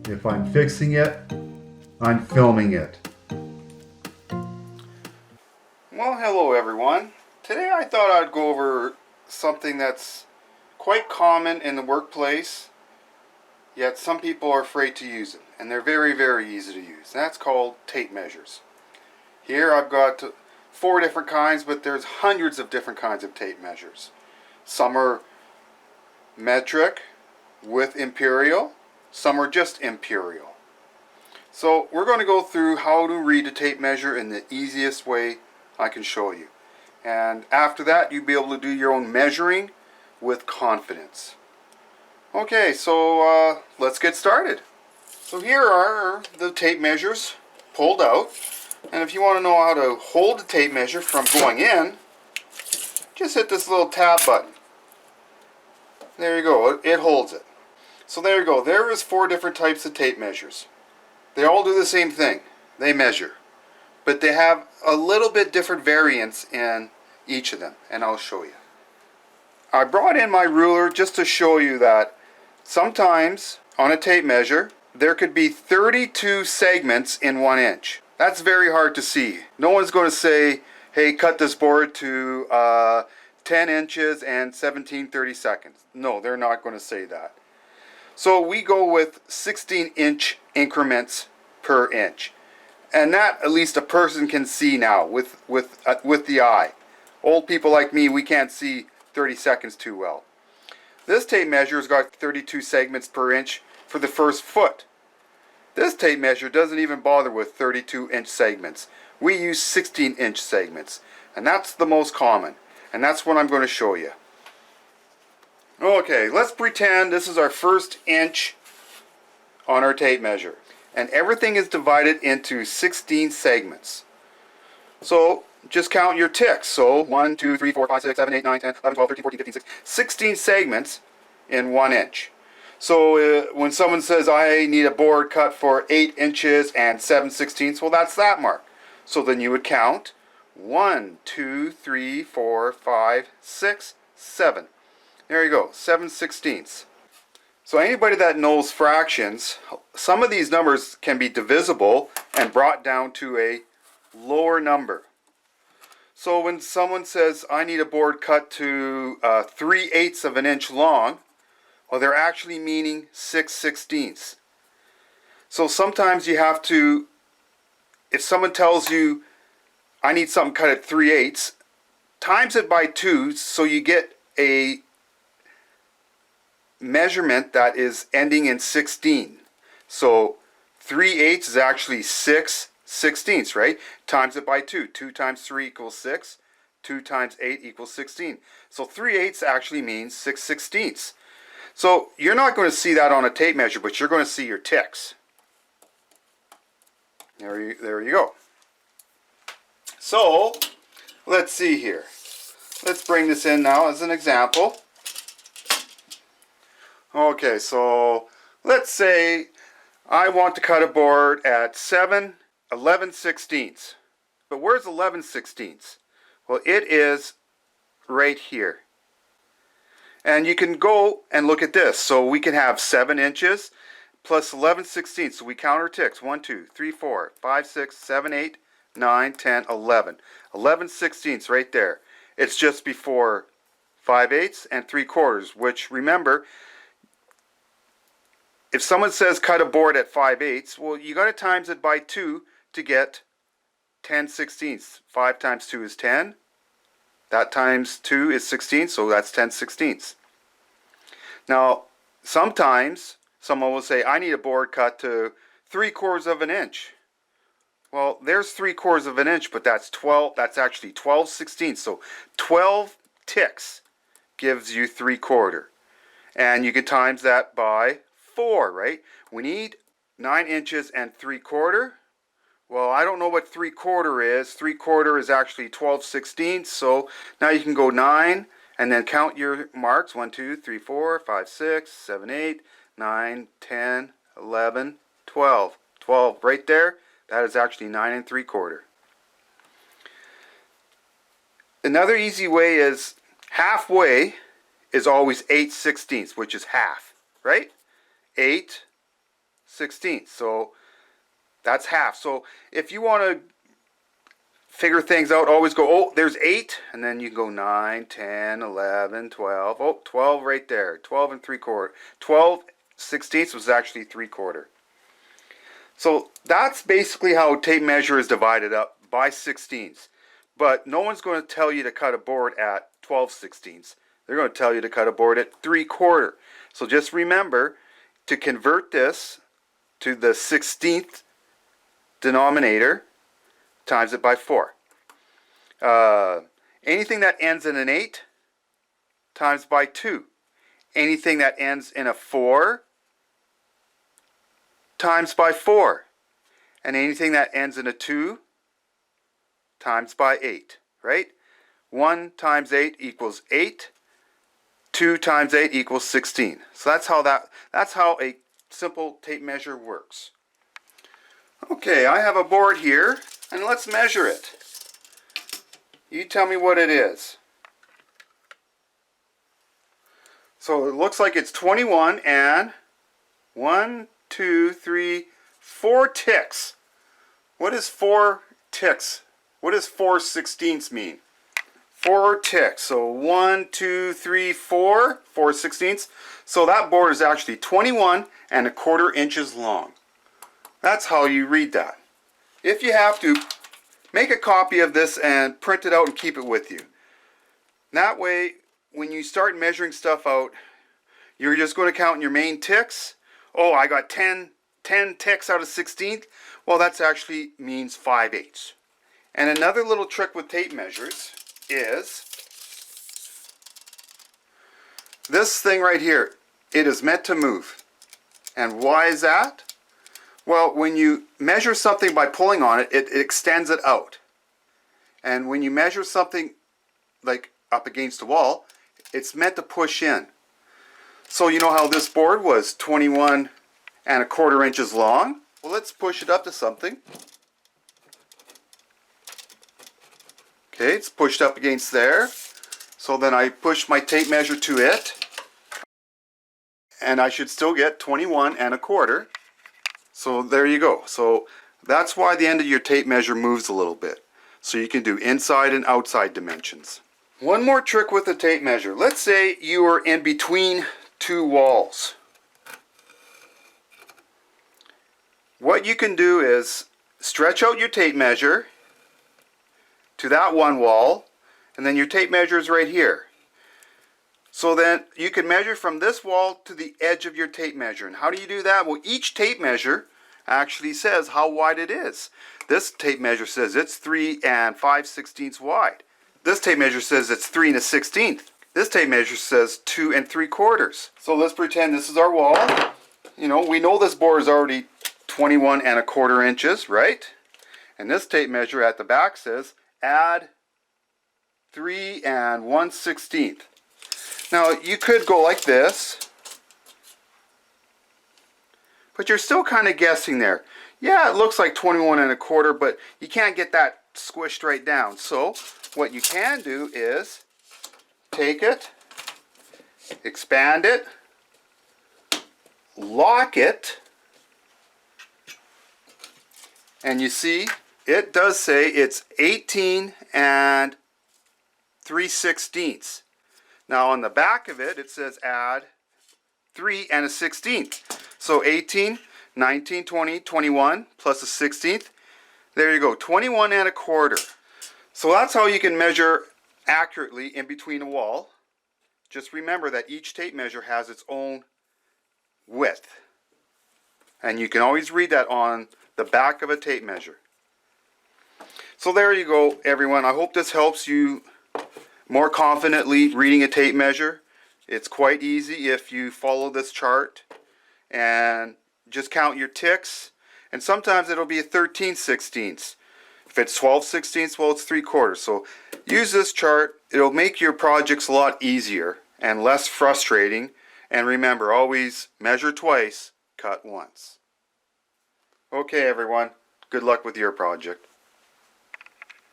If I'm fixing it, I'm filming it. Well, hello everyone. Today I thought I'd go over something that's quite common in the workplace, yet some people are afraid to use it, and they're very, very easy to use. That's called tape measures. Here I've got 4 different kinds, but there's hundreds of different kinds of tape measures. Some are metric with imperial, some are just imperial. So we're going to go through how to read a tape measure in the easiest way I can show you. And after that, you'll be able to do your own measuring with confidence. Okay, so let's get started. So here are the tape measures pulled out. And if you want to know how to hold the tape measure from going in, just hit this little tab button. There you go, it holds it. So there you go, there is 4 different types of tape measures. They all do the same thing, they measure. But they have a little bit different variants in each of them, and I'll show you. I brought in my ruler just to show you that sometimes on a tape measure, there could be 32 segments in 1 inch. That's very hard to see. No one's going to say, hey, cut this board to 10 inches and 17/32. No, they're not going to say that. So we go with 16-inch increments per inch. And that at least a person can see now with the eye. Old people like me, we can't see 30 seconds too well. This tape measure's got 32 segments per inch for the first foot. This tape measure doesn't even bother with 32-inch segments. We use 16-inch segments, and that's the most common, and that's what I'm going to show you. Okay, let's pretend this is our first inch on our tape measure, and everything is divided into 16 segments. So just count your ticks. So 1, 2, 3, 4, 5, 6, 7, 8, 9, 10, 11, 12, 13, 14, 15, 16 segments in 1 inch. So when someone says, I need a board cut for 8 inches and 7/16, well, that's that mark. So then you would count 1, 2, 3, 4, 5, 6, 7. There you go, 7/16. So anybody that knows fractions, some of these numbers can be divisible and brought down to a lower number. So when someone says, I need a board cut to 3/8 of an inch long, well, they're actually meaning 6/16. So sometimes you have to, if someone tells you, I need something cut at 3/8, times it by 2 so you get a measurement that is ending in 16. So 3/8 is actually 6/16, right? Times it by 2. 2 times 3 equals 6. 2 times 8 equals 16. So 3/8 actually means 6/16. So you're not going to see that on a tape measure, but you're going to see your ticks. There you go. So let's see here. Let's bring this in now as an example. Okay, so let's say I want to cut a board at 11/16. But where's 11/16? Well, it is right here. And you can go and look at this. So we can have 7 inches plus 11/16. So we count our ticks. 1, 2, 3, 4, 5, 6, 7, 8, 9, 10, 11. 11/16 right there. It's just before 5/8 and 3/4, which, remember, if someone says cut a board at 5/8, well, you got to times it by 2 to get 10/16. 5 times 2 is 10. That times 2 is 16, so that's 10/16. Now, sometimes someone will say, I need a board cut to 3/4 of an inch. Well, there's 3/4 of an inch, but that's actually 12/16. So 12 ticks gives you 3/4. And you can times that by 4, right? We need 9 inches and 3/4. Well, I don't know what 3/4 is. 3/4 is actually 12/16. So now you can go 9 and then count your marks. 1, 2, 3, 4, 5, 6, 7, 8, 9, 10, 11, 12. 12 right there. That is actually 9 3/4. Another easy way is halfway is always 8/16, which is half, right? 8 16ths. So that's half. So if you want to figure things out, always go, oh, there's 8, and then you go 9, 10, 11, 12. Oh, 12 right there. 12 and 3/4. 12 16ths was actually 3/4. So that's basically how tape measure is divided up, by 16ths. But no one's going to tell you to cut a board at 12/16ths. They're going to tell you to cut a board at 3/4. So just remember to convert this to the 16th denominator, times it by 4. Anything that ends in an 8 times by 2. Anything that ends in a 4 times by 4. And anything that ends in a 2 times by 8, right? 1 times 8 equals 8. 2 times 8 equals 16. So that's how a simple tape measure works. Okay, I have a board here, and let's measure it. You tell me what it is. So it looks like it's 21 and 1, 2, 3, 4 ticks. What is 4 ticks? What does 4/16 mean? 4 ticks. So 1, 2, 3, 4. 4/16. So that board is actually 21 1/4 inches long. That's how you read that. If you have to, make a copy of this and print it out and keep it with you. That way, when you start measuring stuff out, you're just going to count your main ticks. Oh, I got 10 ticks out of 16th. Well, that actually means 5/8. And another little trick with tape measures is this thing right here. It is meant to move. And why is that? Well, when you measure something by pulling on it, it extends it out. And when you measure something like up against a wall, it's meant to push in. So you know how this board was 21 1/4 inches long? Well, let's push it up to something. Okay, it's pushed up against there. So then I push my tape measure to it. And I should still get 21 1/4. So there you go. So that's why the end of your tape measure moves a little bit. So you can do inside and outside dimensions. One more trick with the tape measure. Let's say you are in between 2 walls. What you can do is stretch out your tape measure to that one wall, and then your tape measure is right here. So then you can measure from this wall to the edge of your tape measure. And how do you do that? Well, each tape measure actually says how wide it is. This tape measure says it's 3 5/16 wide. This tape measure says it's 3 1/16. This tape measure says 2 3/4. So let's pretend this is our wall. You know, we know this board is already 21 1/4 inches, right? And this tape measure at the back says add 3 1/16. Now you could go like this, but you're still kind of guessing there. Yeah, it looks like 21 1/4, but you can't get that squished right down. So what you can do is take it, expand it, lock it, and you see it does say it's 18 3/16. Now on the back of it, it says add 3 1/16. So 18, 19, 20, 21 plus a 16th. There you go, 21 1/4. So that's how you can measure accurately in between a wall. Just remember that each tape measure has its own width. And you can always read that on the back of a tape measure. So there you go, everyone. I hope this helps you more confidently reading a tape measure. It's quite easy if you follow this chart and just count your ticks. And sometimes it'll be a 13/16. If it's 12/16, well, it's 3/4. So use this chart. It'll make your projects a lot easier and less frustrating. And remember, always measure twice, cut once. Okay, everyone. Good luck with your project.